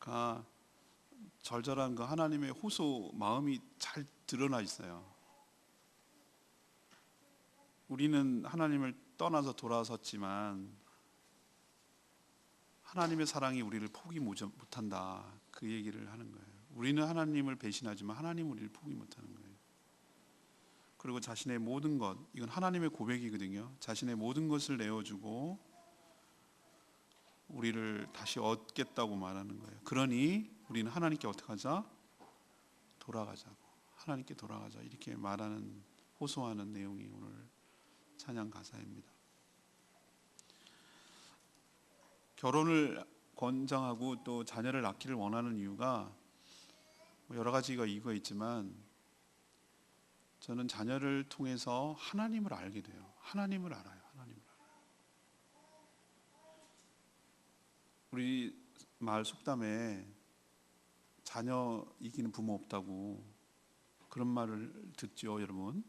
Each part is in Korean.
보니까 절절한 그 하나님의 호소 마음이 잘 드러나 있어요. 우리는 하나님을 떠나서 돌아섰지만 하나님의 사랑이 우리를 포기 못한다, 그 얘기를 하는 거예요. 우리는 하나님을 배신하지만 하나님은 우리를 포기 못하는 거예요. 그리고 자신의 모든 것, 이건 하나님의 고백이거든요. 자신의 모든 것을 내어주고 우리를 다시 얻겠다고 말하는 거예요. 그러니 우리는 하나님께 어떻게 하자? 돌아가자고, 하나님께 돌아가자, 이렇게 말하는, 호소하는 내용이 오늘 찬양 가사입니다. 결혼을 권장하고 또 자녀를 낳기를 원하는 이유가 여러 가지가 이유가 있지만, 저는 자녀를 통해서 하나님을 알게 돼요. 하나님을 알아요. 하나님을 알아요. 우리 마을 속담에 자녀 이기는 부모 없다고 그런 말을 듣죠, 여러분.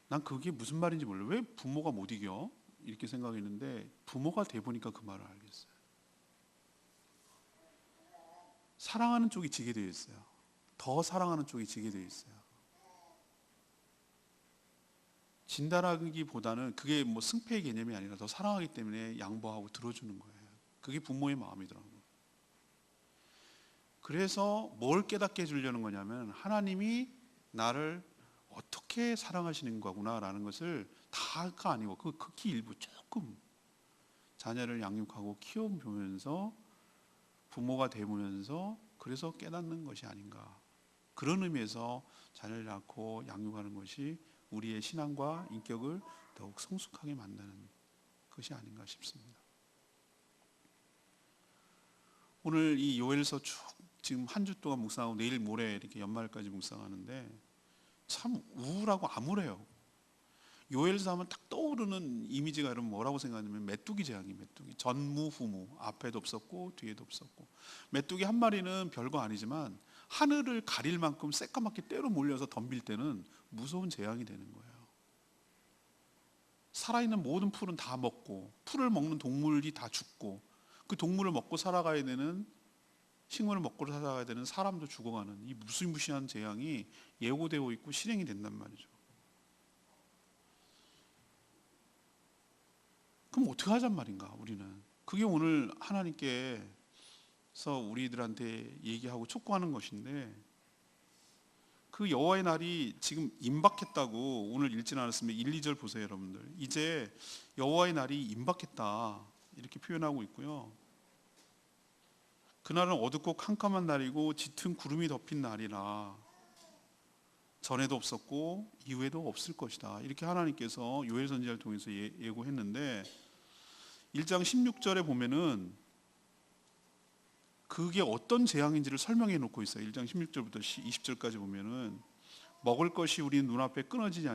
난 그게 무슨 말인지 몰라요. 왜 부모가 못 이겨? 이렇게 생각했는데 부모가 돼 보니까 그 말을 알겠어요. 사랑하는 쪽이 지게 되어 있어요. 더 사랑하는 쪽이 지게 되어 있어요. 진다라기보다는 그게 뭐 승패의 개념이 아니라 더 사랑하기 때문에 양보하고 들어주는 거예요. 그게 부모의 마음이더라고요. 그래서 뭘 깨닫게 해주려는 거냐면, 하나님이 나를 어떻게 사랑하시는 거구나라는 것을 다가 아니고 그 극히 일부 조금 자녀를 양육하고 키워보면서 부모가 되면서 그래서 깨닫는 것이 아닌가, 그런 의미에서 자녀를 낳고 양육하는 것이 우리의 신앙과 인격을 더욱 성숙하게 만드는 것이 아닌가 싶습니다. 오늘 이 요엘서 쭉 지금 한 주 동안 묵상하고 내일 모레 이렇게 연말까지 묵상하는데 참 우울하고 암울해요. 요엘서 하면 딱 떠오르는 이미지가 여러분 뭐라고 생각하냐면 메뚜기 재앙이, 메뚜기 전무후무, 앞에도 없었고 뒤에도 없었고, 메뚜기 한 마리는 별거 아니지만 하늘을 가릴 만큼 새까맣게 때로 몰려서 덤빌 때는 무서운 재앙이 되는 거예요. 살아있는 모든 풀은 다 먹고, 풀을 먹는 동물이 다 죽고, 그 동물을 먹고 살아가야 되는, 식물을 먹고 살아가야 되는 사람도 죽어가는 이 무시무시한 재앙이 예고되어 있고 실행이 된단 말이죠. 그럼 어떻게 하잔 말인가 우리는? 그게 오늘 하나님께서 우리들한테 얘기하고 촉구하는 것인데, 그 여호와의 날이 지금 임박했다고 오늘 읽진 않았으면 1, 2절 보세요 여러분들. 이제 여호와의 날이 임박했다 이렇게 표현하고 있고요. 그날은 어둡고 캄캄한 날이고 짙은 구름이 덮인 날이라 전에도 없었고 이후에도 없을 것이다, 이렇게 하나님께서 요엘 선지자를 통해서 예고했는데, 1장 16절에 보면은 그게 어떤 재앙인지를 설명해 놓고 있어요. 1장 16절부터 20절까지 보면은 먹을 것이 우리 눈앞에 끊어지지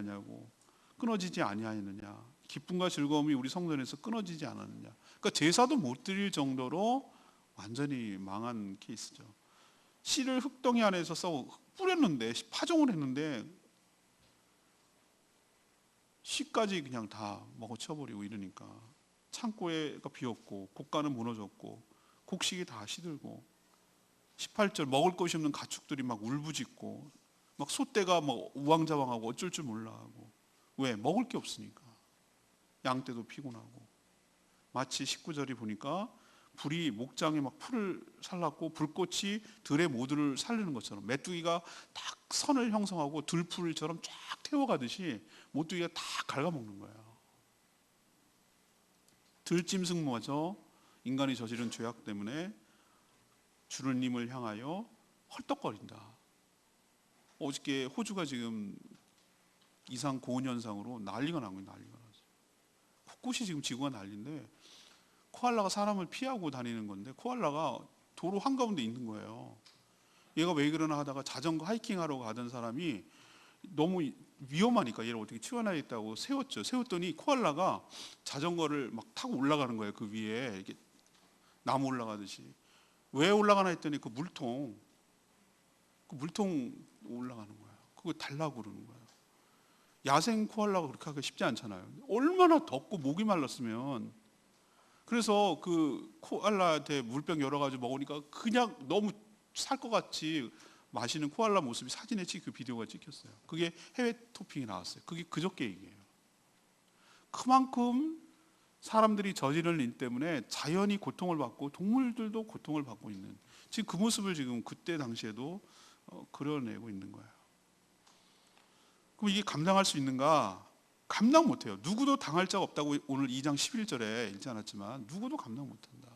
아니하였느냐, 기쁨과 즐거움이 우리 성전에서 끊어지지 않았느냐. 그러니까 제사도 못 드릴 정도로 완전히 망한 케이스죠. 씨를 흙덩이 안에서 뿌렸는데, 파종을 했는데 씨까지 그냥 다 먹어쳐버리고 이러니까 창고가 비었고 곡간은 무너졌고 곡식이 다 시들고, 18절 먹을 것이 없는 가축들이 막 울부짖고 막 소떼가 막 우왕좌왕하고 어쩔 줄 몰라 하고. 왜? 먹을 게 없으니까. 양떼도 피곤하고. 마치 19절이 보니까 불이 목장에 막 풀을 살랐고 불꽃이 들의 모두를 살리는 것처럼 메뚜기가 딱 선을 형성하고 들풀처럼 쫙 태워가듯이 모뚜기가 다 갉아먹는 거예요. 들짐승마저 인간이 저지른 죄악 때문에 주님을 향하여 헐떡거린다. 어저께 호주가 지금 이상 고온 현상으로 난리가 난 거예요. 난리가 나서 곳곳이 지금 지구가 난리인데, 코알라가 사람을 피하고 다니는 건데 코알라가 도로 한가운데 있는 거예요. 얘가 왜 그러나 하다가 자전거 하이킹하러 가던 사람이 너무 위험하니까 얘를 어떻게 치워놔야겠다고 세웠죠. 세웠더니 코알라가 자전거를 막 타고 올라가는 거예요. 그 위에 이렇게 나무 올라가듯이. 왜 올라가나 했더니 그 물통 올라가는 거예요. 그거 달라고 그러는 거예요. 야생 코알라가 그렇게 하기 쉽지 않잖아요. 얼마나 덥고 목이 말랐으면 그래서 그 코알라한테 물병 열어가지고 먹으니까 그냥 너무 살 것 같이 마시는 코알라 모습이 사진에 그 비디오가 찍혔어요. 그게 해외 토핑이 나왔어요. 그게 그저께 얘기예요. 그만큼 사람들이 저지른 일 때문에 자연이 고통을 받고 동물들도 고통을 받고 있는, 지금 그 모습을 지금 그때 당시에도 그려내고 있는 거예요. 그럼 이게 감당할 수 있는가? 감당 못해요. 누구도 당할 자가 없다고 오늘 2장 11절에 읽지 않았지만 누구도 감당 못한다.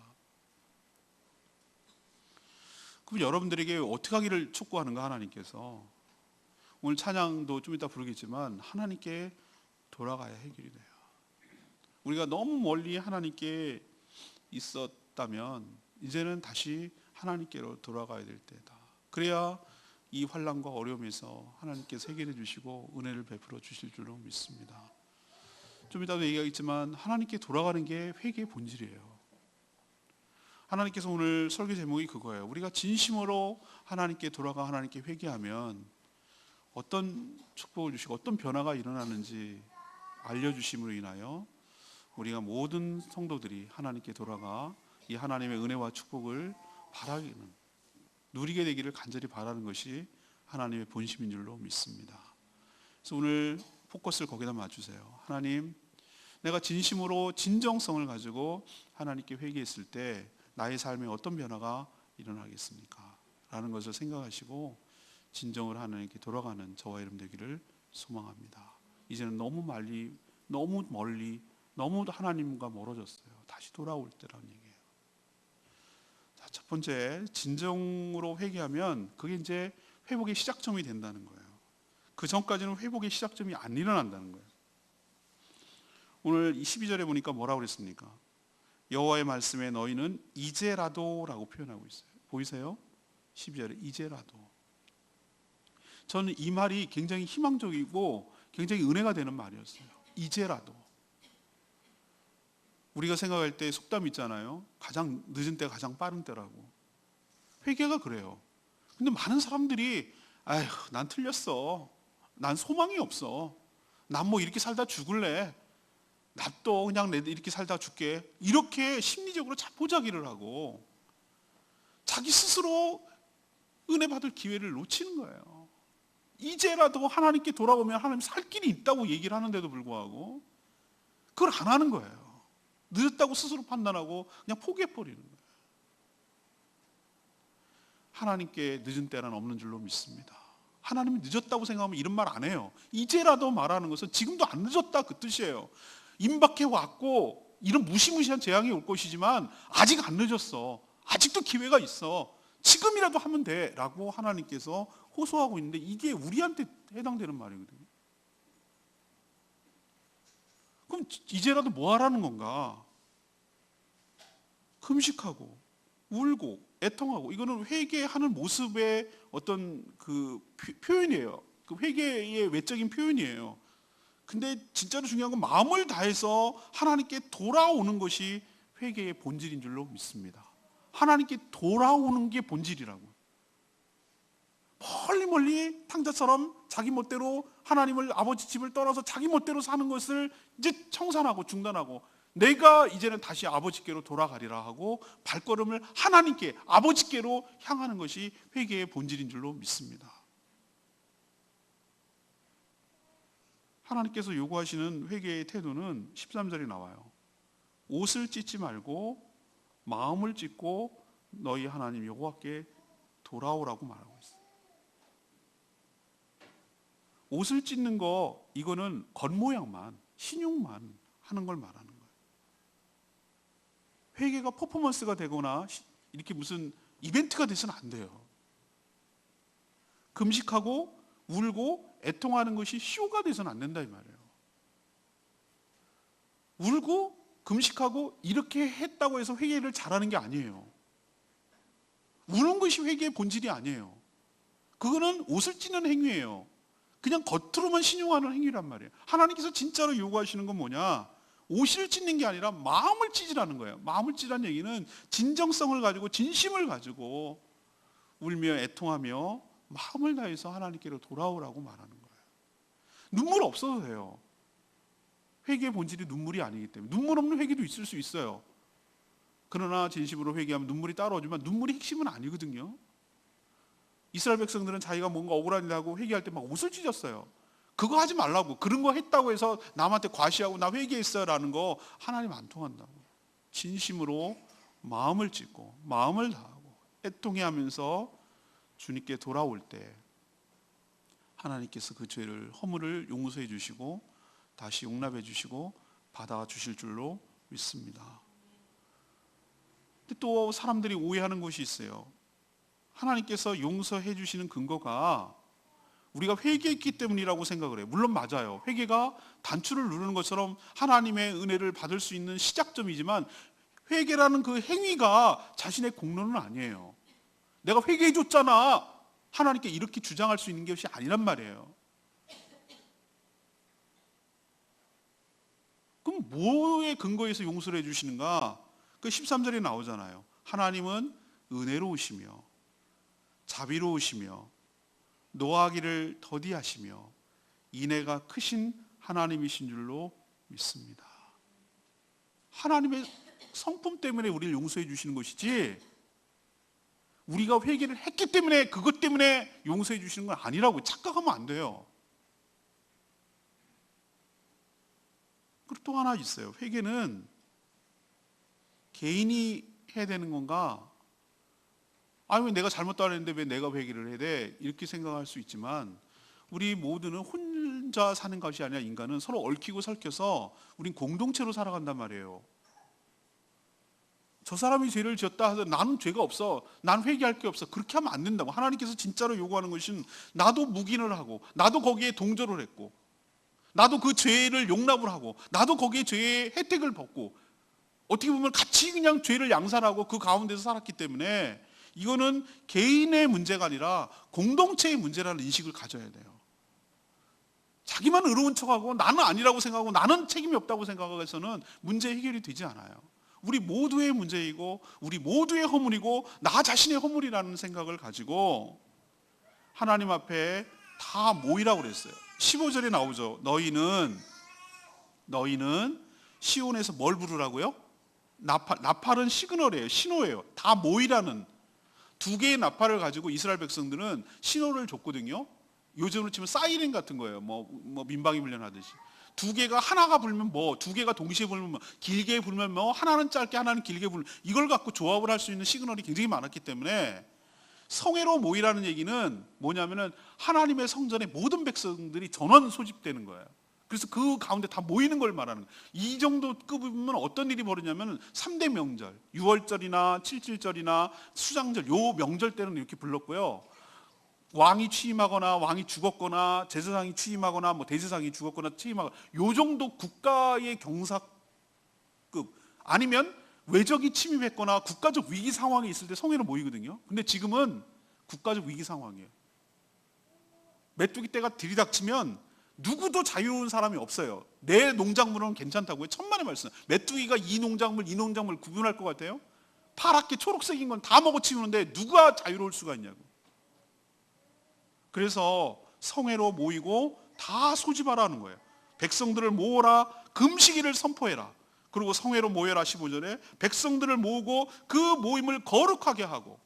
그럼 여러분들에게 어떻게 하기를 촉구하는가? 하나님께서 오늘 찬양도 좀 이따 부르겠지만 하나님께 돌아가야 해결이 돼요. 우리가 너무 멀리 하나님께 있었다면 이제는 다시 하나님께로 돌아가야 될 때다. 그래야 이 환난과 어려움에서 하나님께서 해결해 주시고 은혜를 베풀어 주실 줄로 믿습니다. 좀 이따도 얘기하겠지만 하나님께 돌아가는 게 회개의 본질이에요. 하나님께서 오늘 설교 제목이 그거예요. 우리가 진심으로 하나님께 돌아가 하나님께 회개하면 어떤 축복을 주시고 어떤 변화가 일어나는지 알려주심으로 인하여 우리가 모든 성도들이 하나님께 돌아가 이 하나님의 은혜와 축복을 바라기는, 누리게 되기를 간절히 바라는 것이 하나님의 본심인 줄로 믿습니다. 그래서 오늘 포커스를 거기다 맞추세요. 하나님, 내가 진심으로 진정성을 가지고 하나님께 회개했을 때 나의 삶에 어떤 변화가 일어나겠습니까? 라는 것을 생각하시고 진정을 하나님께 돌아가는 저와 여러분 되기를 소망합니다. 이제는 너무 멀리 너무 하나님과 멀어졌어요. 다시 돌아올 때라는 얘기예요. 자, 첫 번째, 진정으로 회개하면 그게 이제 회복의 시작점이 된다는 거예요. 그 전까지는 회복의 시작점이 안 일어난다는 거예요. 오늘 12절에 보니까 뭐라고 그랬습니까? 여호와의 말씀에 너희는 이제라도 라고 표현하고 있어요. 보이세요? 12절에 이제라도. 저는 이 말이 굉장히 희망적이고 굉장히 은혜가 되는 말이었어요. 이제라도. 우리가 생각할 때 속담 있잖아요. 가장 늦은 때가 가장 빠른 때라고. 회개가 그래요. 근데 많은 사람들이 아휴, 난 틀렸어. 난 소망이 없어. 난 뭐 이렇게 살다 죽을래. 납도 그냥 이렇게 살다 죽게. 이렇게 심리적으로 자포자기를 하고 자기 스스로 은혜 받을 기회를 놓치는 거예요. 이제라도 하나님께 돌아오면 하나님 살 길이 있다고 얘기를 하는데도 불구하고 그걸 안 하는 거예요. 늦었다고 스스로 판단하고 그냥 포기해버리는 거예요. 하나님께 늦은 때는 없는 줄로 믿습니다. 하나님이 늦었다고 생각하면 이런 말 안 해요. 이제라도 말하는 것은 지금도 안 늦었다 그 뜻이에요. 임박해 왔고 이런 무시무시한 재앙이 올 것이지만 아직 안 늦었어. 아직도 기회가 있어. 지금이라도 하면 돼 라고 하나님께서 호소하고 있는데 이게 우리한테 해당되는 말이거든요. 그럼 이제라도 뭐 하라는 건가? 금식하고 울고 애통하고, 이거는 회개하는 모습의 어떤 그 표현이에요. 그 회개의 외적인 표현이에요. 근데 진짜로 중요한 건 마음을 다해서 하나님께 돌아오는 것이 회개의 본질인 줄로 믿습니다. 하나님께 돌아오는 게 본질이라고. 멀리 탕자처럼 자기 멋대로 하나님을, 아버지 집을 떠나서 자기 멋대로 사는 것을 이제 청산하고 중단하고 내가 이제는 다시 아버지께로 돌아가리라 하고 발걸음을 하나님께, 아버지께로 향하는 것이 회개의 본질인 줄로 믿습니다. 하나님께서 요구하시는 회개의 태도는 13절에 나와요. 옷을 찢지 말고 마음을 찢고 너희 하나님 여호와께 돌아오라고 말하고 있어요. 옷을 찢는 거, 이거는 겉모양만, 신용만 하는 걸 말하는 거예요. 회개가 퍼포먼스가 되거나 이렇게 무슨 이벤트가 돼서는 안 돼요. 금식하고 울고 애통하는 것이 쇼가 돼서는 안 된다 이 말이에요. 울고 금식하고 이렇게 했다고 해서 회개를 잘하는 게 아니에요. 우는 것이 회개의 본질이 아니에요. 그거는 옷을 찢는 행위예요. 그냥 겉으로만 신용하는 행위란 말이에요. 하나님께서 진짜로 요구하시는 건 뭐냐? 옷을 찢는 게 아니라 마음을 찢으라는 거예요. 마음을 찢으라는 얘기는 진정성을 가지고 진심을 가지고 울며 애통하며 마음을 다해서 하나님께로 돌아오라고 말하는 거예요. 눈물 없어도 돼요. 회개의 본질이 눈물이 아니기 때문에. 눈물 없는 회개도 있을 수 있어요. 그러나 진심으로 회개하면 눈물이 따라오지만 눈물이 핵심은 아니거든요. 이스라엘 백성들은 자기가 뭔가 억울한 일 하고 회개할 때 막 옷을 찢었어요. 그거 하지 말라고. 그런 거 했다고 해서 남한테 과시하고 나 회개했어라는 거 하나님 안 통한다고. 진심으로 마음을 찢고 마음을 다하고 애통해하면서 주님께 돌아올 때 하나님께서 그 죄를 허물을 용서해 주시고 다시 용납해 주시고 받아 주실 줄로 믿습니다. 근데 또 사람들이 오해하는 것이 있어요. 하나님께서 용서해 주시는 근거가 우리가 회개했기 때문이라고 생각을 해요. 물론 맞아요. 회개가 단추를 누르는 것처럼 하나님의 은혜를 받을 수 있는 시작점이지만 회개라는 그 행위가 자신의 공로는 아니에요. 내가 회개해 줬잖아. 하나님께 이렇게 주장할 수 있는 것이 아니란 말이에요. 그럼 뭐에 근거해서 용서를 해주시는가? 그 13절에 나오잖아요. 하나님은 은혜로우시며 자비로우시며 노하기를 더디하시며 인애가 크신 하나님이신 줄로 믿습니다. 하나님의 성품 때문에 우리를 용서해 주시는 것이지 우리가 회개를 했기 때문에 그것 때문에 용서해 주시는 건 아니라고 착각하면 안 돼요. 그리고 또 하나 있어요. 회개는 개인이 해야 되는 건가? 아니 왜 내가 잘못도 안 했는데 왜 내가 회개를 해야 돼? 이렇게 생각할 수 있지만 우리 모두는 혼자 사는 것이 아니라 인간은 서로 얽히고 설켜서 우린 공동체로 살아간단 말이에요. 저 사람이 죄를 지었다 해서 나는 죄가 없어. 난 회개할 게 없어. 그렇게 하면 안 된다고. 하나님께서 진짜로 요구하는 것은 나도 묵인을 하고 나도 거기에 동조를 했고 나도 그 죄를 용납을 하고 나도 거기에 죄의 혜택을 받고 어떻게 보면 같이 그냥 죄를 양산하고 그 가운데서 살았기 때문에 이거는 개인의 문제가 아니라 공동체의 문제라는 인식을 가져야 돼요. 자기만 의로운 척하고 나는 아니라고 생각하고 나는 책임이 없다고 생각해서는 문제 해결이 되지 않아요. 우리 모두의 문제이고 우리 모두의 허물이고 나 자신의 허물이라는 생각을 가지고 하나님 앞에 다 모이라고 그랬어요. 15절에 나오죠. 너희는 시온에서 뭘 부르라고요? 나팔은 시그널이에요. 신호예요. 다 모이라는 두 개의 나팔을 가지고 이스라엘 백성들은 신호를 줬거든요. 요즘으로 치면 사이렌 같은 거예요. 뭐 민방위 훈련하듯이. 두 개가 하나가 불면 두 개가 동시에 불면 길게 불면 하나는 짧게 하나는 길게 불면 이걸 갖고 조합을 할 수 있는 시그널이 굉장히 많았기 때문에 성회로 모이라는 얘기는 뭐냐면은 하나님의 성전에 모든 백성들이 전원 소집되는 거예요. 그래서 그 가운데 다 모이는 걸 말하는 거예요. 이 정도 급이면 어떤 일이 벌어지냐면 3대 명절, 6월절이나 7.7절이나 수장절 요 명절 때는 이렇게 불렀고요. 왕이 취임하거나 왕이 죽었거나 제사장이 취임하거나 대제사장이 죽었거나 취임하거나 요 정도 국가의 경사급 아니면 외적이 침입했거나 국가적 위기 상황이 있을 때 성회로 모이거든요. 근데 지금은 국가적 위기 상황이에요. 메뚜기 떼가 들이닥치면 누구도 자유로운 사람이 없어요. 내 농작물은 괜찮다고요. 천만의 말씀. 메뚜기가 이 농작물 구분할 것 같아요? 파랗게 초록색인 건 다 먹어치우는데 누가 자유로울 수가 있냐고. 그래서 성회로 모이고 다 소집하라는 거예요. 백성들을 모으라, 금식일을 선포해라. 그리고 성회로 모여라 15절에 백성들을 모으고 그 모임을 거룩하게 하고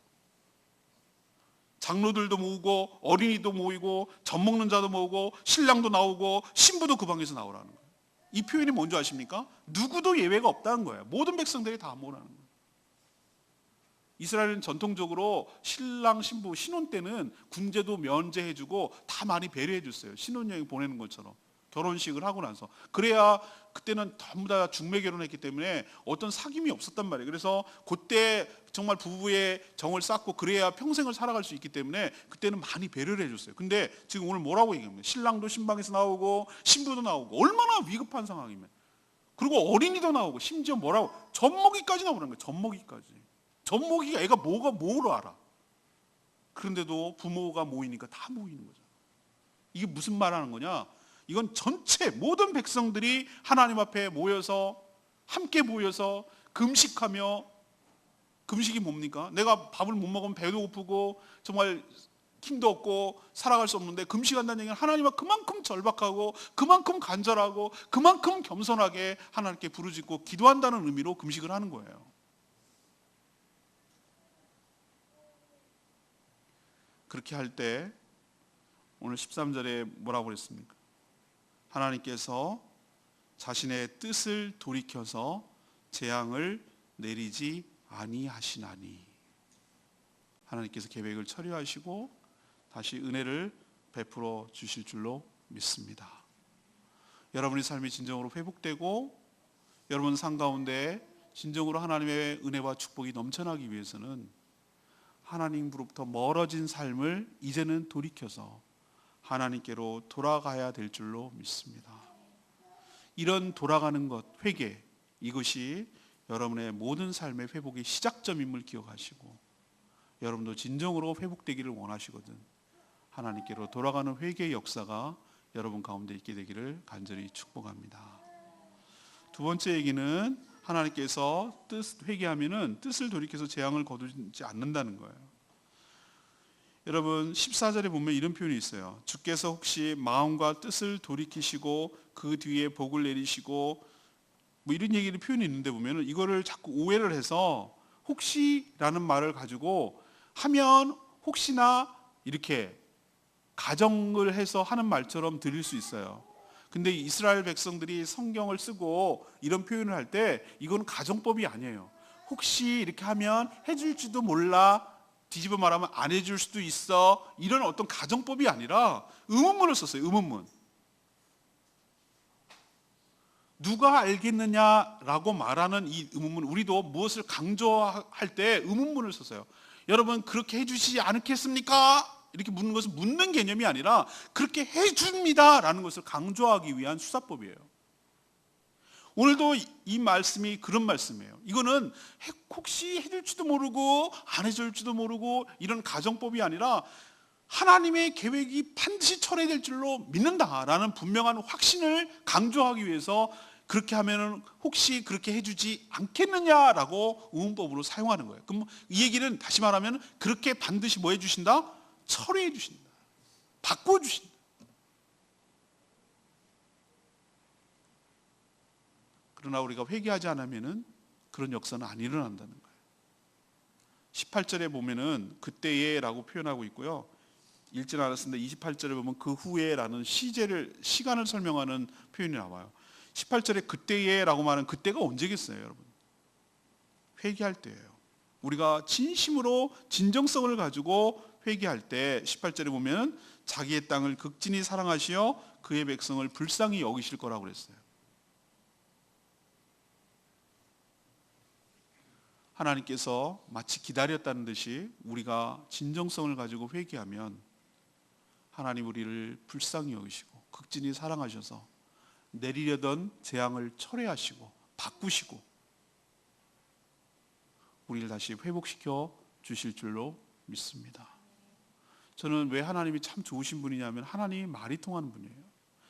장로들도 모으고 어린이도 모이고 젖 먹는 자도 모으고 신랑도 나오고 신부도 그 방에서 나오라는 거예요. 이 표현이 뭔지 아십니까? 누구도 예외가 없다는 거예요. 모든 백성들이 다 모으라는 거예요. 이스라엘은 전통적으로 신랑 신부 신혼 때는 군제도 면제해주고 다 많이 배려해줬어요. 신혼여행 보내는 것처럼 결혼식을 하고 나서 그래야 그때는 전부 다 중매 결혼했기 때문에 어떤 사귐이 없었단 말이에요. 그래서 그때 정말 부부의 정을 쌓고 그래야 평생을 살아갈 수 있기 때문에 그때는 많이 배려를 해줬어요. 근데 지금 오늘 뭐라고 얘기합니까? 신랑도 신방에서 나오고 신부도 나오고 얼마나 위급한 상황이면 그리고 어린이도 나오고 심지어 뭐라고 젖먹이까지 나오는 거예요. 젖먹이가 애가 뭘 알아. 그런데도 부모가 모이니까 다 모이는 거죠. 이게 무슨 말하는 거냐? 이건 전체 모든 백성들이 하나님 앞에 모여서 함께 모여서 금식하며 금식이 뭡니까? 내가 밥을 못 먹으면 배도 고프고 정말 힘도 없고 살아갈 수 없는데 금식한다는 얘기는 하나님 앞 그만큼 절박하고 그만큼 간절하고 그만큼 겸손하게 하나님께 부르짖고 기도한다는 의미로 금식을 하는 거예요. 그렇게 할 때 오늘 13절에 뭐라고 그랬습니까? 하나님께서 자신의 뜻을 돌이켜서 재앙을 내리지 아니하시나니, 하나님께서 계획을 처리하시고 다시 은혜를 베풀어 주실 줄로 믿습니다. 여러분의 삶이 진정으로 회복되고 여러분 삶 가운데 진정으로 하나님의 은혜와 축복이 넘쳐나기 위해서는 하나님으로부터 멀어진 삶을 이제는 돌이켜서 하나님께로 돌아가야 될 줄로 믿습니다. 이런 돌아가는 것, 회개, 이것이 여러분의 모든 삶의 회복의 시작점임을 기억하시고 여러분도 진정으로 회복되기를 원하시거든 하나님께로 돌아가는 회개의 역사가 여러분 가운데 있게 되기를 간절히 축복합니다. 두 번째 얘기는 하나님께서 회개하면은 뜻을 돌이켜서 재앙을 거두지 않는다는 거예요. 여러분 14절에 보면 이런 표현이 있어요. 주께서 혹시 마음과 뜻을 돌이키시고 그 뒤에 복을 내리시고 뭐 이런 얘기를 표현이 있는데 보면은 이거를 자꾸 오해를 해서 혹시라는 말을 가지고 하면 혹시나 이렇게 가정을 해서 하는 말처럼 들릴 수 있어요. 근데 이스라엘 백성들이 성경을 쓰고 이런 표현을 할 때 이건 가정법이 아니에요. 혹시 이렇게 하면 해줄지도 몰라, 뒤집어 말하면 안 해줄 수도 있어, 이런 어떤 가정법이 아니라 의문문을 썼어요. 의문문. 누가 알겠느냐라고 말하는 이 의문문, 우리도 무엇을 강조할 때 의문문을 썼어요. 여러분 그렇게 해주시지 않겠습니까? 이렇게 묻는 것은 묻는 개념이 아니라 그렇게 해줍니다 라는 것을 강조하기 위한 수사법이에요. 오늘도 이 말씀이 그런 말씀이에요. 이거는 혹시 해줄지도 모르고 안 해줄지도 모르고 이런 가정법이 아니라 하나님의 계획이 반드시 철회될 줄로 믿는다라는 분명한 확신을 강조하기 위해서 그렇게 하면은 혹시 그렇게 해주지 않겠느냐라고 의문법으로 사용하는 거예요. 그럼 이 얘기는 다시 말하면 그렇게 반드시 뭐 해주신다? 처리해 주신다. 바꿔 주신다. 그러나 우리가 회개하지 않으면은 그런 역사는 안 일어난다는 거예요. 18절에 보면은 그때에라고 표현하고 있고요. 읽진 않았습니다. 28절에 보면 그 후에라는 시간을 설명하는 표현이 나와요. 18절에 그때에라고 말하는 그때가 언제겠어요, 여러분? 회개할 때예요. 우리가 진심으로 진정성을 가지고 회개할 때 18절에 보면 자기의 땅을 극진히 사랑하시어 그의 백성을 불쌍히 여기실 거라고 그랬어요. 하나님께서 마치 기다렸다는 듯이 우리가 진정성을 가지고 회개하면 하나님 우리를 불쌍히 여기시고 극진히 사랑하셔서 내리려던 재앙을 철회하시고 바꾸시고 우리를 다시 회복시켜 주실 줄로 믿습니다. 저는 왜 하나님이 참 좋으신 분이냐면 하나님이 말이 통하는 분이에요.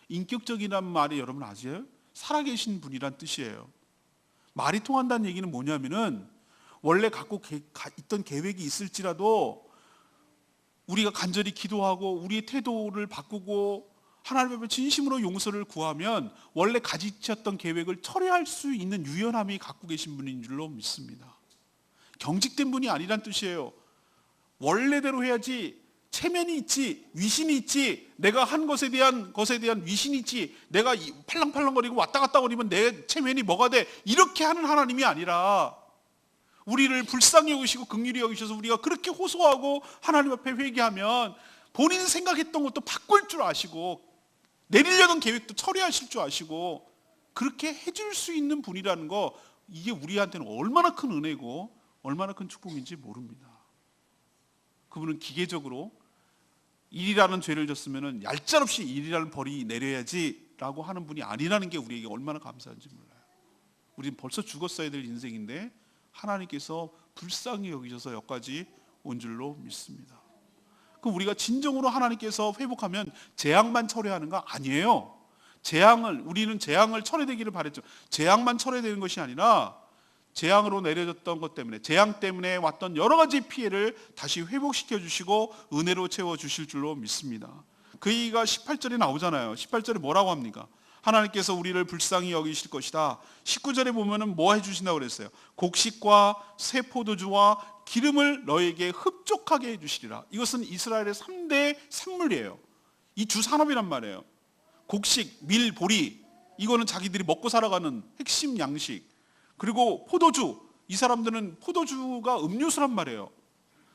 인격적이라는 말이 여러분 아세요? 살아계신 분이란 뜻이에요. 말이 통한다는 얘기는 뭐냐면은 원래 갖고 있던 계획이 있을지라도 우리가 간절히 기도하고 우리의 태도를 바꾸고 하나님 앞에 진심으로 용서를 구하면 원래 가지쳤던 계획을 철회할 수 있는 유연함이 갖고 계신 분인 줄로 믿습니다. 경직된 분이 아니란 뜻이에요. 원래대로 해야지, 체면이 있지, 위신이 있지, 내가 한 것에 대한 위신이 있지, 내가 팔랑팔랑거리고 왔다 갔다 거리면 내 체면이 뭐가 돼, 이렇게 하는 하나님이 아니라 우리를 불쌍히 여기시고 긍휼히 여기셔서 우리가 그렇게 호소하고 하나님 앞에 회개하면 본인 생각했던 것도 바꿀 줄 아시고 내리려던 계획도 처리하실 줄 아시고 그렇게 해줄 수 있는 분이라는 거, 이게 우리한테는 얼마나 큰 은혜고 얼마나 큰 축복인지 모릅니다. 그분은 기계적으로 일이라는 죄를 졌으면 얄짤없이 일이라는 벌이 내려야지 라고 하는 분이 아니라는 게 우리에게 얼마나 감사한지 몰라요. 우리는 벌써 죽었어야 될 인생인데 하나님께서 불쌍히 여기셔서 여기까지 온 줄로 믿습니다. 그럼 우리가 진정으로 하나님께서 회복하면 재앙만 철회하는 거 아니에요. 우리는 재앙을 철회되기를 바랬죠. 재앙만 철회되는 것이 아니라 재앙으로 내려졌던 것 때문에, 재앙 때문에 왔던 여러 가지 피해를 다시 회복시켜 주시고 은혜로 채워 주실 줄로 믿습니다. 그 얘기가 18절에 나오잖아요. 18절에 뭐라고 합니까? 하나님께서 우리를 불쌍히 여기실 것이다. 19절에 보면은 뭐 해주신다고 그랬어요? 곡식과 새 포도주와 기름을 너에게 흡족하게 해주시리라. 이것은 이스라엘의 3대 산물이에요. 이 주산업이란 말이에요. 곡식, 밀, 보리, 이거는 자기들이 먹고 살아가는 핵심 양식. 그리고 포도주, 이 사람들은 포도주가 음료수란 말이에요.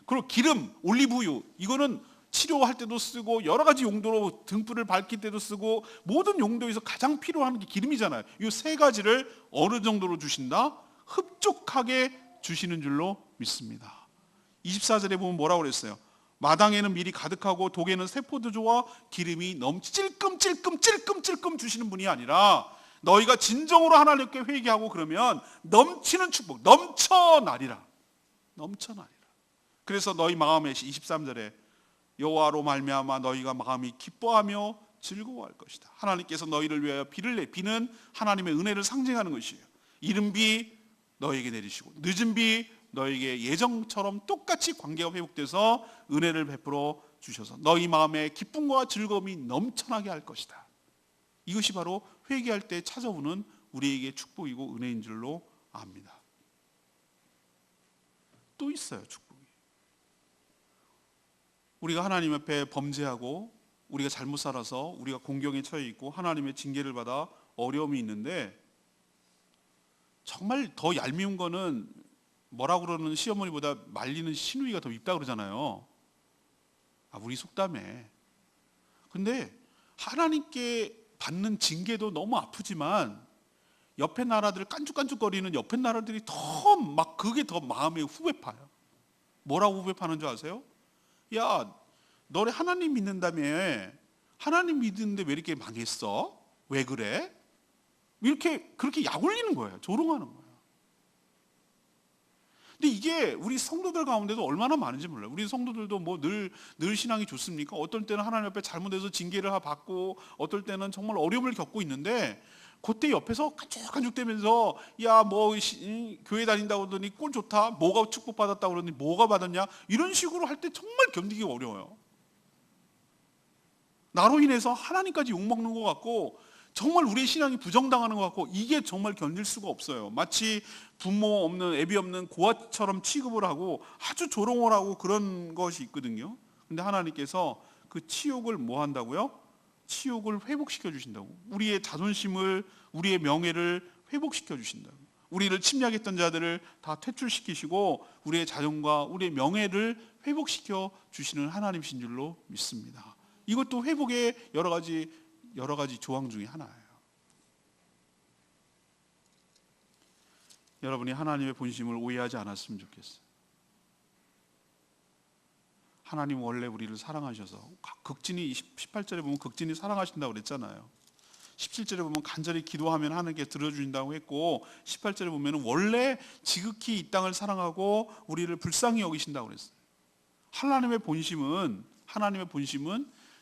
그리고 기름, 올리브유, 이거는 치료할 때도 쓰고 여러 가지 용도로 등불을 밝힐 때도 쓰고 모든 용도에서 가장 필요한 게 기름이잖아요. 이 세 가지를 어느 정도로 주신다? 흡족하게 주시는 줄로 믿습니다. 24절에 보면 뭐라고 그랬어요? 마당에는 밀이 가득하고 독에는 새 포도주와 기름이 넘치 찔끔 주시는 분이 아니라 너희가 진정으로 하나님께 회개하고 그러면 넘치는 축복, 넘쳐나리라. 그래서 너희 마음에 23절에 여호와로 말미암아 너희가 마음이 기뻐하며 즐거워할 것이다. 하나님께서 너희를 위하여 비를 내. 비는 하나님의 은혜를 상징하는 것이에요. 이른 비 너희에게 내리시고 늦은 비 너희에게 예정처럼 똑같이 관계가 회복돼서 은혜를 베풀어 주셔서 너희 마음에 기쁨과 즐거움이 넘쳐나게 할 것이다. 이것이 바로 회개할 때 찾아오는 우리에게 축복이고 은혜인 줄로 압니다. 또 있어요, 축복이. 우리가 하나님 앞에 범죄하고 우리가 잘못 살아서 우리가 공경에 처해 있고 하나님의 징계를 받아 어려움이 있는데, 정말 더 얄미운 거는 뭐라고 그러는 시어머니보다 말리는 시누이가 더 밉다 그러잖아요. 우리 속담에. 근데 하나님께 받는 징계도 너무 아프지만 옆에 나라들 깐죽깐죽거리는 옆에 나라들이 더 막 그게 더 마음에 후배 파요. 뭐라고 후배 파는 줄 아세요? 야, 너네 하나님 믿는다며. 하나님 믿는데 왜 이렇게 망했어? 왜 그래? 이렇게 그렇게 약올리는 거예요. 조롱하는 거예요. 근데 이게 우리 성도들 가운데도 얼마나 많은지 몰라요. 우리 성도들도 뭐 늘 신앙이 좋습니까? 어떨 때는 하나님 앞에 잘못해서 징계를 받고 어떨 때는 정말 어려움을 겪고 있는데 그때 옆에서 깐죽깐죽대면서 야 뭐 교회 다닌다고 하더니 꼴 좋다. 뭐가 축복받았다고 그러더니 뭐가 받았냐. 이런 식으로 할 때 정말 견디기 어려워요. 나로 인해서 하나님까지 욕먹는 것 같고 정말 우리의 신앙이 부정당하는 것 같고 이게 정말 견딜 수가 없어요. 마치 부모 없는 애비 없는 고아처럼 취급을 하고 아주 조롱을 하고 그런 것이 있거든요. 근데 하나님께서 그 치욕을 뭐 한다고요? 치욕을 회복시켜 주신다고. 우리의 자존심을, 우리의 명예를 회복시켜 주신다고. 우리를 침략했던 자들을 다 퇴출시키시고 우리의 자존과 우리의 명예를 회복시켜 주시는 하나님이신 줄로 믿습니다. 이것도 회복의 여러 가지 조항 중에 하나예요. 여러분이 하나님의 본심을 오해하지 않았으면 좋겠어요. 하나님 원래 우리를 사랑하셔서 극진히 18절에 보면 극진히 사랑하신다고 그랬잖아요. 17절에 보면 간절히 기도하면 하나님께 들어주신다고 했고 18절에 보면 원래 지극히 이 땅을 사랑하고 우리를 불쌍히 여기신다고 그랬어요. 하나님의 본심은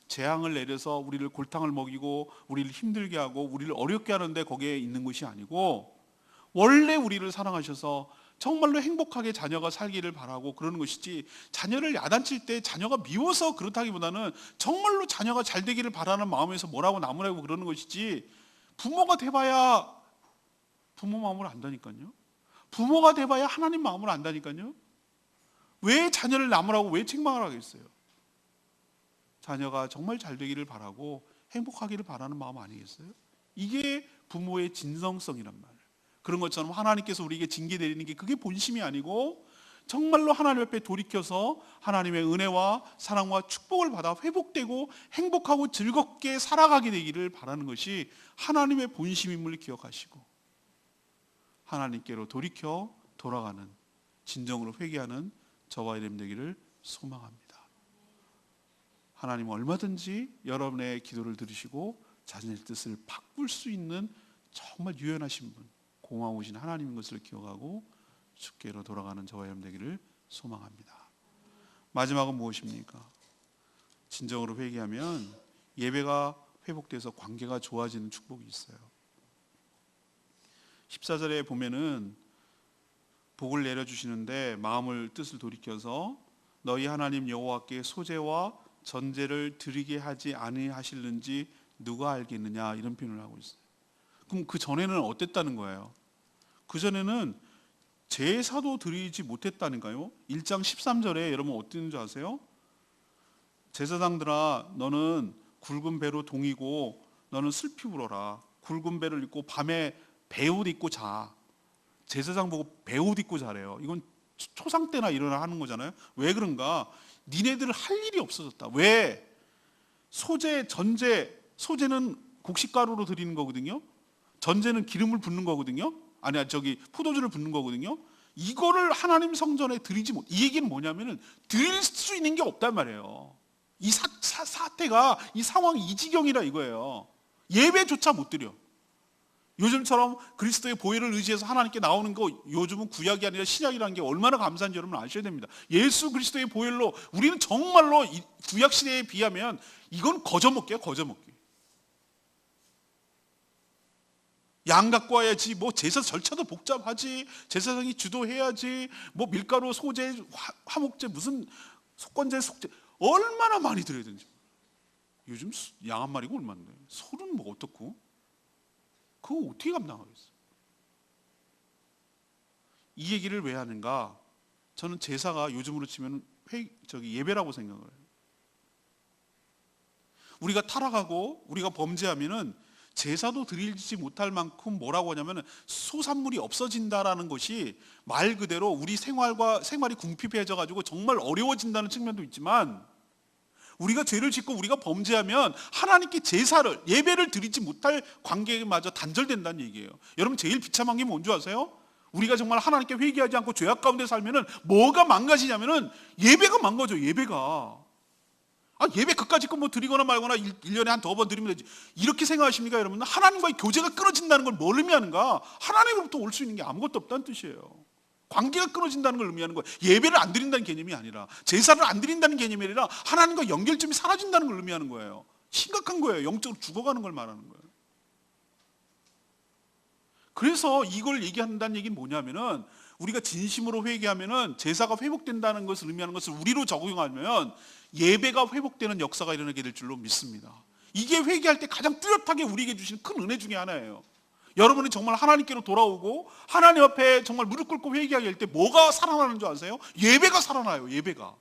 재앙을 내려서 우리를 골탕을 먹이고 우리를 힘들게 하고 우리를 어렵게 하는데 거기에 있는 것이 아니고 원래 우리를 사랑하셔서 정말로 행복하게 자녀가 살기를 바라고 그러는 것이지, 자녀를 야단칠 때 자녀가 미워서 그렇다기보다는 정말로 자녀가 잘 되기를 바라는 마음에서 뭐라고 나무라고 그러는 것이지, 부모가 돼봐야 부모 마음을 안다니까요. 부모가 돼봐야 하나님 마음을 안다니까요. 왜 자녀를 나무라고 왜 책망을 하겠어요? 자녀가 정말 잘 되기를 바라고 행복하기를 바라는 마음 아니겠어요? 이게 부모의 진성성이란 말이에요. 그런 것처럼 하나님께서 우리에게 징계 내리는 게 그게 본심이 아니고 정말로 하나님 앞에 돌이켜서 하나님의 은혜와 사랑과 축복을 받아 회복되고 행복하고 즐겁게 살아가게 되기를 바라는 것이 하나님의 본심임을 기억하시고 하나님께로 돌이켜 돌아가는, 진정으로 회개하는 저와 여러분 되기를 소망합니다. 하나님은 얼마든지 여러분의 기도를 들으시고 자신의 뜻을 바꿀 수 있는 정말 유연하신 분, 공화오신 하나님인 것을 기억하고 주께로 돌아가는 저와 여러분 되기를 소망합니다. 마지막은 무엇입니까? 진정으로 회개하면 예배가 회복돼서 관계가 좋아지는 축복이 있어요. 14절에 보면은 복을 내려주시는데 마음을 뜻을 돌이켜서 너희 하나님 여호와께 소제와 전제를 드리게 하지 아니하실는지 누가 알겠느냐, 이런 표현을 하고 있어요. 그럼 그 전에는 어땠다는 거예요? 그 전에는 제사도 드리지 못했다니까요. 1장 13절에 여러분 어떤 줄 아세요? 제사장들아 너는 굵은 배로 동이고 너는 슬피 울어라. 굵은 배를 입고 밤에 배옷 입고 자. 제사장 보고 배옷 입고 자래요. 이건 초상 때나 일어나 하는 거잖아요. 왜 그런가? 니네들 할 일이 없어졌다. 왜? 소제는 곡식가루로 드리는 거거든요. 전제는 기름을 붓는 거거든요. 포도주를 붓는 거거든요. 이거를 하나님 성전에 드리지 못. 이 얘기는 뭐냐면은 드릴 수 있는 게 없단 말이에요. 이 사태가, 이 상황이 이 지경이라 이거예요. 예배조차 못 드려. 요즘처럼 그리스도의 보혈을 의지해서 하나님께 나오는 거, 요즘은 구약이 아니라 신약이라는 게 얼마나 감사한지 여러분 아셔야 됩니다. 예수 그리스도의 보혈로 우리는 정말로 구약 시대에 비하면 이건 거저먹기야, 거저먹기. 양 갖고 와야지, 뭐 제사 절차도 복잡하지, 제사장이 주도해야지, 뭐 밀가루, 소제, 화목제, 무슨 속건제, 속제, 얼마나 많이 드려야 되는지. 요즘 양 한 마리가 얼마인데, 소는 뭐 어떻고? 그거 어떻게 감당하겠어요? 이 얘기를 왜 하는가? 저는 제사가 요즘으로 치면 예배라고 생각을 해요. 우리가 타락하고 우리가 범죄하면은 제사도 드리지 못할 만큼 뭐라고 하냐면 소산물이 없어진다라는 것이 말 그대로 우리 생활이 궁핍해져 가지고 정말 어려워진다는 측면도 있지만, 우리가 죄를 짓고 우리가 범죄하면 하나님께 예배를 드리지 못할 관계마저 단절된다는 얘기예요. 여러분 제일 비참한 게 뭔지 아세요? 우리가 정말 하나님께 회개하지 않고 죄악 가운데 살면은 뭐가 망가지냐면은 예배가 망가져요. 예배가. 예배 그까짓 거 뭐 드리거나 말거나 1년에 한 2번 드리면 되지. 이렇게 생각하십니까 여러분? 하나님과의 교제가 끊어진다는 걸 뭘 의미하는가? 하나님으로부터 올 수 있는 게 아무것도 없다는 뜻이에요. 관계가 끊어진다는 걸 의미하는 거예요. 예배를 안 드린다는 개념이 아니라, 제사를 안 드린다는 개념이 아니라 하나님과 연결점이 사라진다는 걸 의미하는 거예요. 심각한 거예요. 영적으로 죽어가는 걸 말하는 거예요. 그래서 이걸 얘기한다는 얘기는 뭐냐면은, 우리가 진심으로 회개하면은 제사가 회복된다는 것을 의미하는 것을 우리로 적용하면 예배가 회복되는 역사가 일어나게 될 줄로 믿습니다. 이게 회개할 때 가장 뚜렷하게 우리에게 주시는 큰 은혜 중에 하나예요. 여러분이 정말 하나님께로 돌아오고 하나님 앞에 정말 무릎 꿇고 회개하게 할 때 뭐가 살아나는 줄 아세요? 예배가 살아나요. 예배가.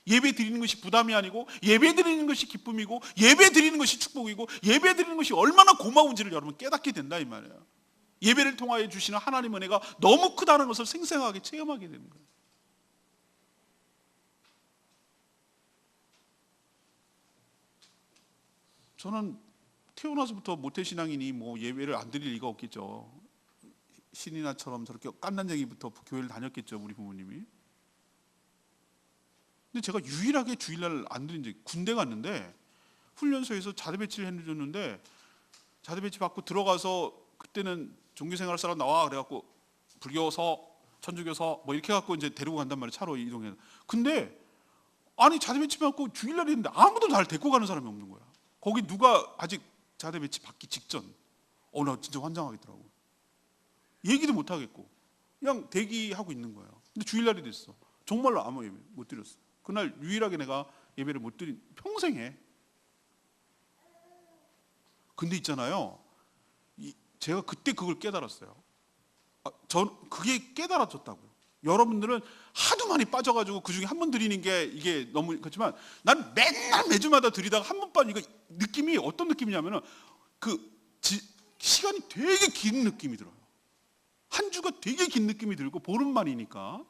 예배 드리는 것이 부담이 아니고, 예배 드리는 것이 기쁨이고, 예배 드리는 것이 축복이고, 예배 드리는 것이 얼마나 고마운지를 여러분 깨닫게 된다 이 말이에요. 예배를 통하여 주시는 하나님 은혜가 너무 크다는 것을 생생하게 체험하게 되는 거예요. 저는 태어나서부터 모태신앙이니 뭐 예배를 안 드릴 리가 없겠죠. 신이나처럼 저렇게 깐난쟁이부터 교회를 다녔겠죠, 우리 부모님이. 근데 제가 유일하게 주일날 안 드린 적이, 군대 갔는데 훈련소에서 자대 배치를 해줬는데, 자대 배치 받고 들어가서 그때는 종교생활 사람 나와 그래갖고 불교서, 천주교서 뭐 이렇게 갖고 이제 데리고 간단 말이에요, 차로 이동해서. 근데 자대 배치 받고 주일날 했는데 아무도 날 데리고 가는 사람이 없는 거야. 거기 누가 아직 자대 배치 받기 직전. 나 진짜 환장하겠더라고. 얘기도 못 하겠고 그냥 대기하고 있는 거예요. 근데 주일날이 됐어. 정말로 아무 예배 못 드렸어. 그날 유일하게 내가 예배를 못 드린, 평생에. 근데 있잖아요, 제가 그때 그걸 깨달았어요. 그게 깨달아졌다고요. 여러분들은 하도 많이 빠져가지고 그중에 한 번 드리는 게 이게 너무 그렇지만, 난 맨날 매주마다 드리다가 한 번 빠지니까 느낌이 어떤 느낌이냐면은 시간이 되게 긴 느낌이 들어요. 한 주가 되게 긴 느낌이 들고, 보름만이니까.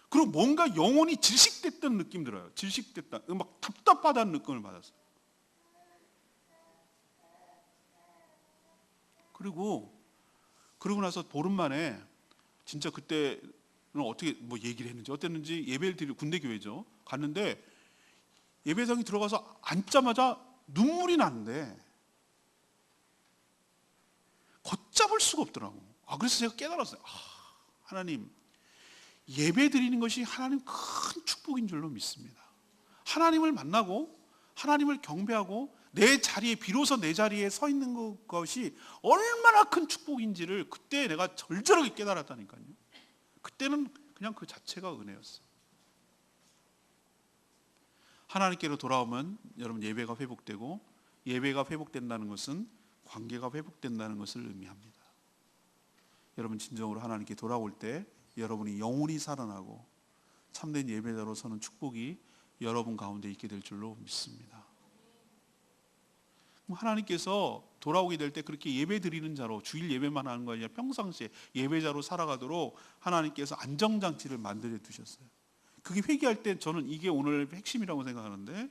그리고 뭔가 영혼이 질식됐던 느낌 들어요. 질식됐다. 막 답답하다는 느낌을 받았어요. 그러고 나서 보름 만에 진짜 그때는 어떻게 뭐 얘기를 했는지 어땠는지, 예배를 드리고, 군대 교회죠. 갔는데 예배당에 들어가서 앉자마자 눈물이 나는데 걷잡을 수가 없더라고. 그래서 제가 깨달았어요. 하나님, 예배 드리는 것이 하나님 큰 축복인 줄로 믿습니다. 하나님을 만나고 하나님을 경배하고 비로소 내 자리에 서 있는 것이 얼마나 큰 축복인지를 그때 내가 절절하게 깨달았다니까요. 그때는 그냥 그 자체가 은혜였어요. 하나님께로 돌아오면 여러분 예배가 회복되고, 예배가 회복된다는 것은 관계가 회복된다는 것을 의미합니다. 여러분 진정으로 하나님께 돌아올 때 여러분이 영혼이 살아나고 참된 예배자로 서는 축복이 여러분 가운데 있게 될 줄로 믿습니다. 하나님께서 돌아오게 될 때 그렇게 예배 드리는 자로, 주일 예배만 하는 거 아니라 평상시에 예배자로 살아가도록 하나님께서 안정장치를 만들어 두셨어요. 그게 회개할 때 저는 이게 오늘 핵심이라고 생각하는데,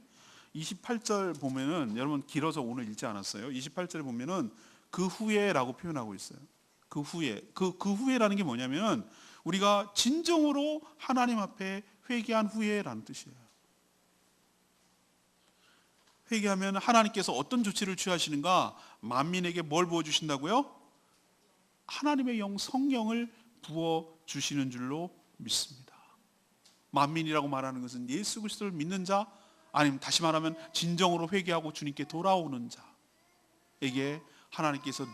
28절 보면은, 여러분 길어서 오늘 읽지 않았어요. 28절에 보면은 그 후에라고 표현하고 있어요. 그 후에. 그 후에라는 게 뭐냐면 우리가 진정으로 하나님 앞에 회개한 후에라는 뜻이에요. 회개하면 하나님께서 어떤 조치를 취하시는가? 만민에게 뭘 부어주신다고요? 하나님의 영 성령을 부어주시는 줄로 믿습니다. 만민이라고 말하는 것은 예수 그리스도를 믿는 자, 아니면 다시 말하면 진정으로 회개하고 주님께 돌아오는 자에게 하나님께서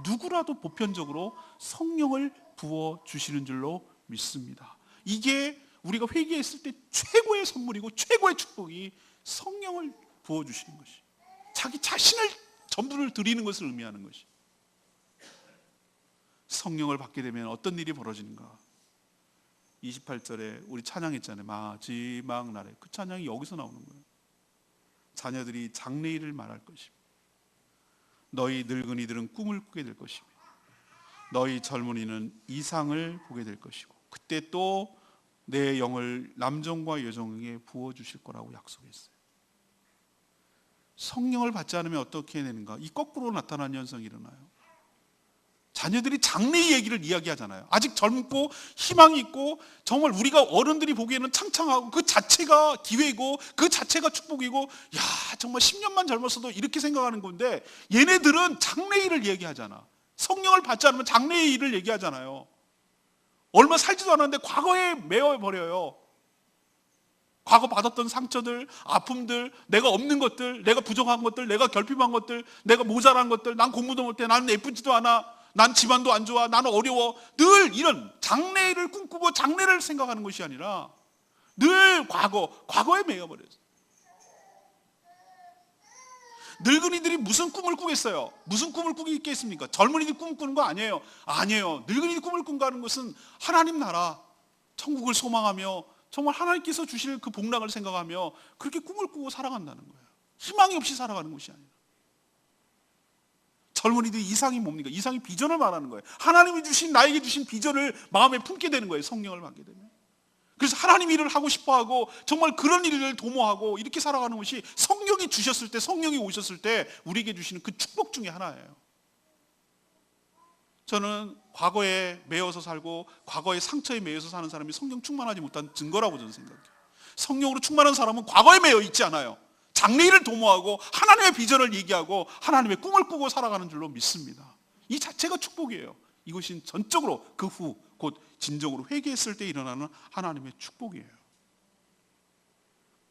누구라도 보편적으로 성령을 부어주시는 줄로 믿습니다. 이게 우리가 회개했을 때 최고의 선물이고 최고의 축복이 성령을 부어주시는 것이, 자기 자신을 전부를 드리는 것을 의미하는 것이. 성령을 받게 되면 어떤 일이 벌어지는가? 28절에 우리 찬양했잖아요. 마지막 날에. 그 찬양이 여기서 나오는 거예요. 자녀들이 장래일을 말할 것이며 너희 늙은이들은 꿈을 꾸게 될 것이며 너희 젊은이는 이상을 보게 될 것이고 그때 또 내 영을 남종과 여종에게 부어주실 거라고 약속했어요. 성령을 받지 않으면 어떻게 되는가? 이 거꾸로 나타나는 현상이 일어나요. 자녀들이 장래의 얘기를 이야기하잖아요. 아직 젊고 희망이 있고 정말 우리가 어른들이 보기에는 창창하고 그 자체가 기회이고 그 자체가 축복이고, 야 정말 10년만 젊었어도 이렇게 생각하는 건데, 얘네들은 장래의 일을 얘기하잖아. 성령을 받지 않으면 장래의 일을 얘기하잖아요. 얼마 살지도 않았는데 과거에 매여버려요. 과거 받았던 상처들, 아픔들, 내가 없는 것들, 내가 부족한 것들, 내가 결핍한 것들, 내가 모자란 것들, 난 공부도 못해, 나는 예쁘지도 않아, 난 집안도 안 좋아, 나는 어려워, 늘 이런 장래를 꿈꾸고 장래를 생각하는 것이 아니라 늘 과거에 매여버렸어요. 늙은이들이 무슨 꿈을 꾸겠어요? 무슨 꿈을 꾸기 있겠습니까? 젊은이들이 꿈을 꾸는 거 아니에요. 아니에요. 늙은이들이 꿈을 꾼다는 것은 하나님 나라, 천국을 소망하며 정말 하나님께서 주실 그 복락을 생각하며 그렇게 꿈을 꾸고 살아간다는 거예요. 희망이 없이 살아가는 것이 아니라. 젊은이들 이상이 뭡니까? 이상이 비전을 말하는 거예요. 하나님이 나에게 주신 비전을 마음에 품게 되는 거예요. 성령을 받게 되면. 그래서 하나님 일을 하고 싶어하고 정말 그런 일을 도모하고 이렇게 살아가는 것이 성령이 주셨을 때, 성령이 오셨을 때 우리에게 주시는 그 축복 중에 하나예요. 저는 과거에 매여서 살고 과거의 상처에 매여서 사는 사람이 성령 충만하지 못한 증거라고 저는 생각해요. 성령으로 충만한 사람은 과거에 매여 있지 않아요. 장래일을 도모하고 하나님의 비전을 얘기하고 하나님의 꿈을 꾸고 살아가는 줄로 믿습니다. 이 자체가 축복이에요. 이것이 전적으로 그 후 곧 진정으로 회개했을 때 일어나는 하나님의 축복이에요.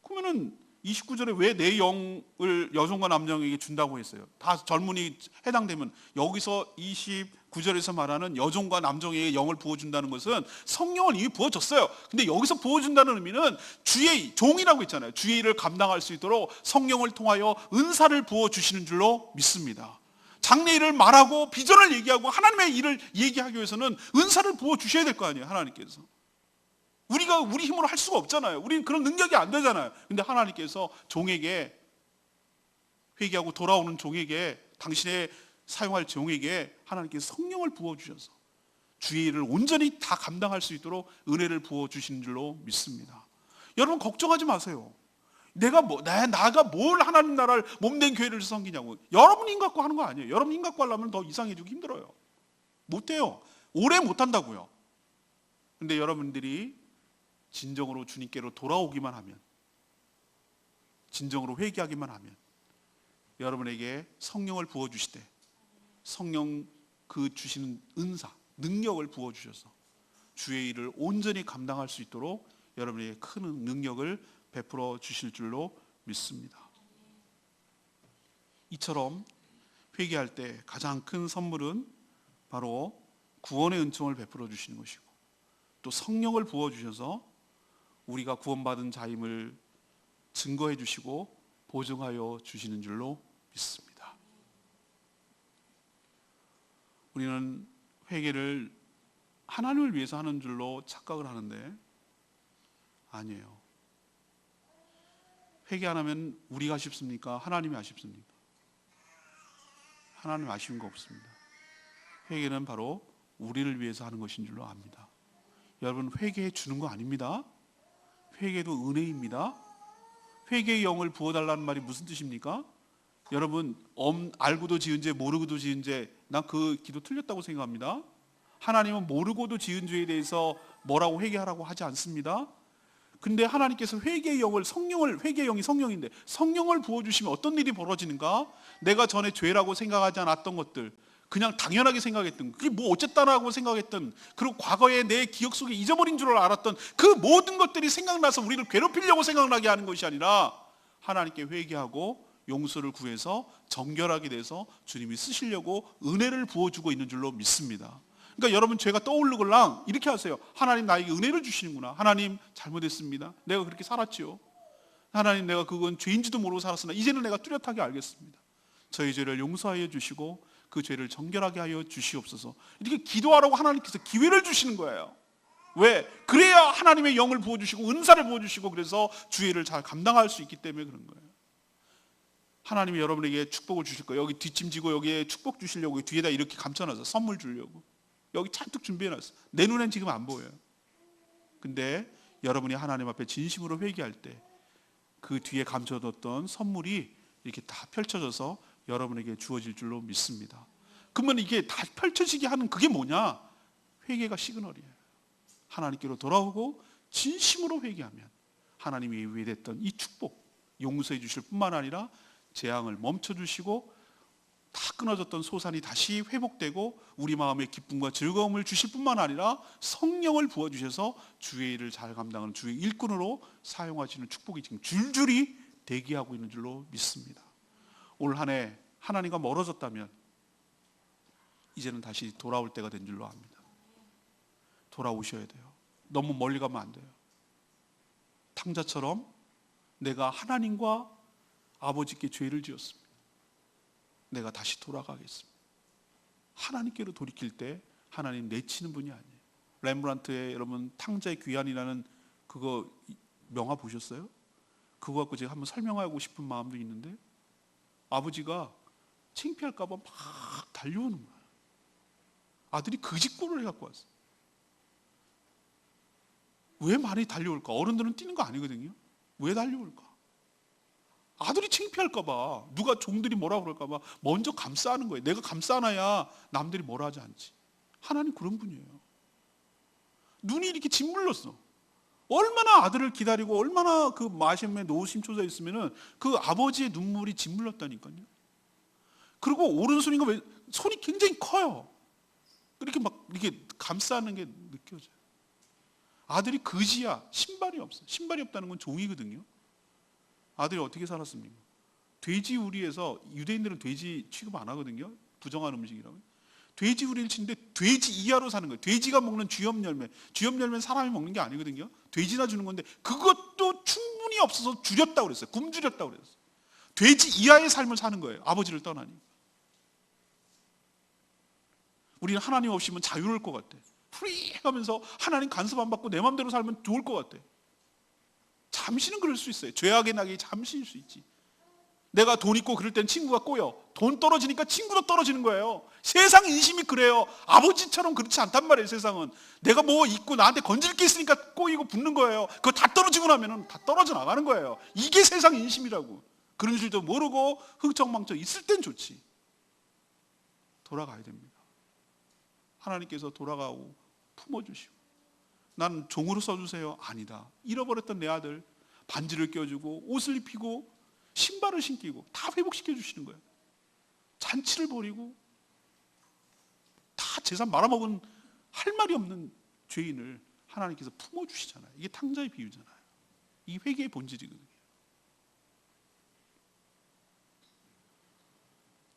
그러면은 29절에 왜 내 영을 여종과 남종에게 준다고 했어요? 다 젊은이 해당되면 여기서 29절에서 말하는 여종과 남종에게 영을 부어준다는 것은 성령을 이미 부어줬어요. 근데 여기서 부어준다는 의미는 주의 종이라고 있잖아요. 주의 일을 감당할 수 있도록 성령을 통하여 은사를 부어주시는 줄로 믿습니다. 장래 일을 말하고 비전을 얘기하고 하나님의 일을 얘기하기 위해서는 은사를 부어주셔야 될 거 아니에요. 하나님께서. 우리가 우리 힘으로 할 수가 없잖아요. 우리는 그런 능력이 안 되잖아요. 근데 하나님께서 종에게, 회개하고 돌아오는 종에게, 당신의 사용할 종에게 하나님께서 성령을 부어주셔서 주의 일을 온전히 다 감당할 수 있도록 은혜를 부어주신 줄로 믿습니다. 여러분 걱정하지 마세요. 나가 뭘 하나님 나라를 몸된 교회를 섬기냐고. 여러분 힘 갖고 하는 거 아니에요. 여러분 힘 갖고 하려면 더 이상해지고 힘들어요. 못해요. 오래 못한다고요. 근데 여러분들이 진정으로 주님께로 돌아오기만 하면, 진정으로 회개하기만 하면 여러분에게 성령을 부어주시되 성령 그 주시는 은사, 능력을 부어주셔서 주의 일을 온전히 감당할 수 있도록 여러분에게 큰 능력을 베풀어 주실 줄로 믿습니다. 이처럼 회개할 때 가장 큰 선물은 바로 구원의 은총을 베풀어 주시는 것이고, 또 성령을 부어주셔서 우리가 구원받은 자임을 증거해 주시고 보증하여 주시는 줄로 믿습니다. 우리는 회개를 하나님을 위해서 하는 줄로 착각을 하는데 아니에요. 회개 안 하면 우리가 아쉽습니까? 하나님이 아쉽습니까? 하나님 아쉬운 거 없습니다. 회개는 바로 우리를 위해서 하는 것인 줄로 압니다. 여러분, 회개해 주는 거 아닙니다. 회개도 은혜입니다. 회개의 영을 부어달라는 말이 무슨 뜻입니까? 여러분, 알고도 지은 죄 모르고도 지은 죄, 난 그 기도 틀렸다고 생각합니다. 하나님은 모르고도 지은 죄에 대해서 뭐라고 회개하라고 하지 않습니다. 근데 하나님께서 회개의 영을, 회개의 영이 성령인데 성령을 부어주시면 어떤 일이 벌어지는가? 내가 전에 죄라고 생각하지 않았던 것들, 그냥 당연하게 생각했던, 그게 뭐 어쨌다라고 생각했던, 그리고 과거에 내 기억 속에 잊어버린 줄 알았던 그 모든 것들이 생각나서 우리를 괴롭히려고 생각나게 하는 것이 아니라 하나님께 회개하고 용서를 구해서 정결하게 돼서 주님이 쓰시려고 은혜를 부어주고 있는 줄로 믿습니다. 그러니까 여러분, 죄가 떠오르걸랑 이렇게 하세요. 하나님, 나에게 은혜를 주시는구나. 하나님, 잘못했습니다. 내가 그렇게 살았지요. 하나님, 내가 그건 죄인지도 모르고 살았으나 이제는 내가 뚜렷하게 알겠습니다. 저희 죄를 용서하여 주시고 그 죄를 정결하게 하여 주시옵소서. 이렇게 기도하라고 하나님께서 기회를 주시는 거예요. 왜? 그래야 하나님의 영을 부어주시고 은사를 부어주시고 그래서 주의를 잘 감당할 수 있기 때문에 그런 거예요. 하나님이 여러분에게 축복을 주실 거예요. 여기 뒷짐지고 여기에 축복 주시려고 뒤에다 이렇게 감춰놔서 선물 주려고 여기 잔뜩 준비해놨어. 내 눈엔 지금 안 보여요. 근데 여러분이 하나님 앞에 진심으로 회개할 때 그 뒤에 감춰뒀던 선물이 이렇게 다 펼쳐져서 여러분에게 주어질 줄로 믿습니다. 그러면 이게 다 펼쳐지게 하는 그게 뭐냐? 회개가 시그널이에요. 하나님께로 돌아오고 진심으로 회개하면 하나님이 예비했던 이 축복, 용서해 주실 뿐만 아니라 재앙을 멈춰주시고 다 끊어졌던 소산이 다시 회복되고 우리 마음에 기쁨과 즐거움을 주실 뿐만 아니라 성령을 부어주셔서 주의 일을 잘 감당하는 주의 일꾼으로 사용하시는 축복이 지금 줄줄이 대기하고 있는 줄로 믿습니다. 올 한 해 하나님과 멀어졌다면 이제는 다시 돌아올 때가 된 줄로 압니다. 돌아오셔야 돼요. 너무 멀리 가면 안 돼요. 탕자처럼 내가 하나님과 아버지께 죄를 지었습니다. 내가 다시 돌아가겠습니다. 하나님께로 돌이킬 때 하나님 내치는 분이 아니에요. 렘브란트의 여러분 탕자의 귀환이라는 그거 명화 보셨어요? 그거 갖고 제가 한번 설명하고 싶은 마음도 있는데 아버지가 창피할까 봐 막 달려오는 거예요. 아들이 그짓골을 해갖고 왔어요. 왜 많이 달려올까? 어른들은 뛰는 거 아니거든요. 왜 달려올까? 아들이 창피할까 봐, 누가 종들이 뭐라 그럴까 봐 먼저 감싸는 거예요. 내가 감싸놔야 남들이 뭐라 하지 않지. 하나님 그런 분이에요. 눈이 이렇게 짓물렀어. 얼마나 아들을 기다리고 얼마나 그 마심에 노심초사 있으면은 그 아버지의 눈물이 짓물렀다니까요. 그리고 오른손인가 왜 손이 굉장히 커요. 이렇게 막 이렇게 감싸는 게 느껴져요. 아들이 그지야. 신발이 없어. 신발이 없다는 건 종이거든요. 아들이 어떻게 살았습니까? 돼지 우리에서, 유대인들은 돼지 취급 안 하거든요. 부정한 음식이라고. 돼지 우리를 치는데 돼지 이하로 사는 거예요. 돼지가 먹는 쥐염 열매. 쥐염 열매는 사람이 먹는 게 아니거든요. 돼지나 주는 건데 그것도 충분히 없어서 줄였다고 그랬어요. 굶주렸다고 그랬어요. 돼지 이하의 삶을 사는 거예요. 아버지를 떠나니. 우리는 하나님 없이면 자유로울 것 같아. 프리 하면서 하나님 간섭 안 받고 내 마음대로 살면 좋을 것 같아. 잠시는 그럴 수 있어요. 죄악의 낙이 잠시일 수 있지. 내가 돈 있고 그럴 땐 친구가 꼬여. 돈 떨어지니까 친구도 떨어지는 거예요. 세상 인심이 그래요. 아버지처럼 그렇지 않단 말이에요. 세상은 내가 뭐 있고 나한테 건질 게 있으니까 꼬이고 붙는 거예요. 그거 다 떨어지고 나면 다 떨어져 나가는 거예요. 이게 세상 인심이라고. 그런 줄도 모르고 흥청망청 있을 땐 좋지. 돌아가야 됩니다. 하나님께서 돌아가고 품어주시고, 나는 종으로 써주세요. 아니다. 잃어버렸던 내 아들 반지를 껴주고 옷을 입히고 신발을 신기고 다 회복시켜 주시는 거예요. 잔치를 벌이고 다 재산 말아먹은 할 말이 없는 죄인을 하나님께서 품어주시잖아요. 이게 탕자의 비유잖아요. 이 회개의 본질이거든요.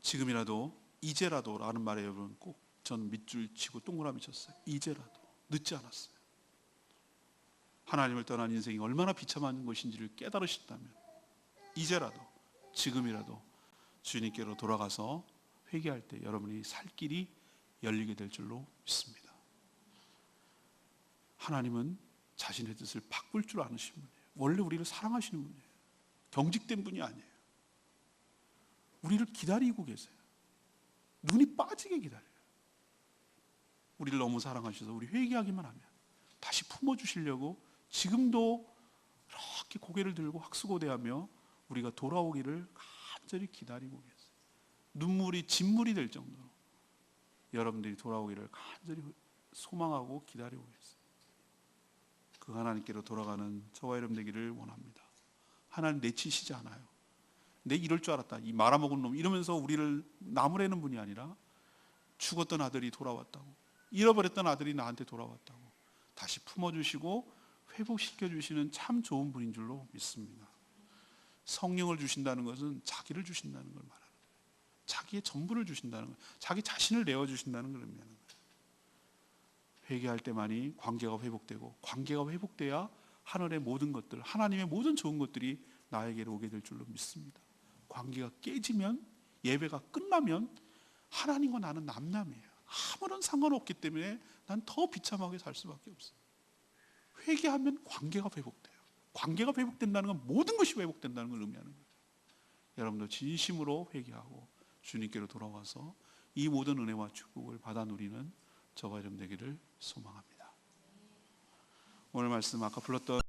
지금이라도, 이제라도 라는 말에 여러분 꼭 전 밑줄 치고 동그라미 쳤어요. 이제라도. 늦지 않았어요. 하나님을 떠난 인생이 얼마나 비참한 것인지를 깨달으셨다면 이제라도, 지금이라도 주님께로 돌아가서 회개할 때 여러분이 살 길이 열리게 될 줄로 믿습니다. 하나님은 자신의 뜻을 바꿀 줄 아시는 분이에요. 원래 우리를 사랑하시는 분이에요. 경직된 분이 아니에요. 우리를 기다리고 계세요. 눈이 빠지게 기다려요. 우리를 너무 사랑하셔서 우리 회개하기만 하면 다시 품어주시려고 지금도 이렇게 고개를 들고 학수고대하며 우리가 돌아오기를 간절히 기다리고 계세요. 눈물이 진물이 될 정도로 여러분들이 돌아오기를 간절히 소망하고 기다리고 계세요. 그 하나님께로 돌아가는 저와 여러분 되기를 원합니다. 하나님 내치시지 않아요. 내 이럴 줄 알았다, 이 말아먹은 놈 이러면서 우리를 나무라는 분이 아니라 죽었던 아들이 돌아왔다고, 잃어버렸던 아들이 나한테 돌아왔다고 다시 품어주시고 회복시켜주시는 참 좋은 분인 줄로 믿습니다. 성령을 주신다는 것은 자기를 주신다는 걸 말하는 거예요. 자기의 전부를 주신다는 거예요. 자기 자신을 내어주신다는 걸 의미하는 거예요. 회개할 때만이 관계가 회복되고, 관계가 회복돼야 하늘의 모든 것들, 하나님의 모든 좋은 것들이 나에게로 오게 될 줄로 믿습니다. 관계가 깨지면, 예배가 끝나면 하나님과 나는 남남이에요. 아무런 상관없기 때문에 난 더 비참하게 살 수밖에 없어요. 회개하면 관계가 회복돼요. 관계가 회복된다는 건 모든 것이 회복된다는 걸 의미하는 거예요. 여러분도 진심으로 회개하고 주님께로 돌아와서 이 모든 은혜와 축복을 받아 누리는 저와 여러분 되기를 소망합니다. 오늘 말씀 아까 불렀던